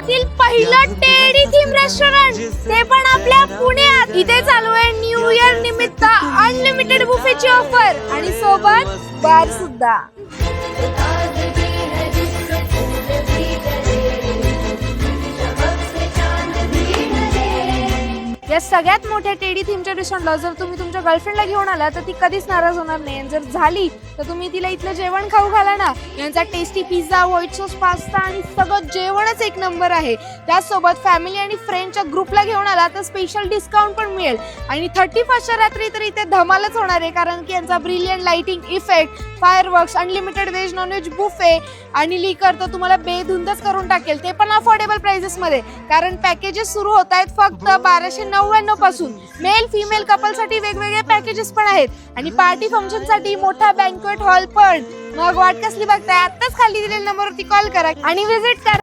जगातील पहिलं teddy theme restaurant, ते पण आपल्या पुण्यात. इथे चालू आहे न्यू इयर निमित्त अनलिमिटेड बुफेची ऑफर आणि सोबत बार सुद्धा. या सगळ्यात मोठ्या टेडी थीमच्या रेस्टॉरंटला जर तुम्ही तुमच्या गर्लफ्रेंडला घेऊन आला तर ती कधीच नाराज होणार नाही. जर झाली तर तुम्ही तिला इथलं जेवण खाऊ घाला ना. यांचा tasty pizza, white sauce pasta आणि सगळं जेवणच एक नंबर आहे. त्याचसोबत फॅमिली आणि फ्रेंडच्या ग्रुपला घेऊन आला तर स्पेशल डिस्काउंट पण मिळेल. आणि 31st रात्री तर इथे धमालच होणार आहे, कारण की यांचा brilliant lighting effect, fireworks, unlimited veg nonveg buffet आणि लिकर तर तुम्हाला बेधुंदच करून टाकेल. ते पण अफोर्डेबल प्राइसेस मध्ये, कारण पॅकेजेस सुरू होत आहेत फक्त 1299 पासून. मेल फिमेल कपल साठी वेगवेगळे पॅकेजेस पण आहेत आणि पार्टी फंक्शन साठी मोठा बँक्वेट हॉल पण. मग वाट कसली बघताय? आताच खाली दिलेल्या नंबरवरती कॉल करा आणि व्हिजिट करा.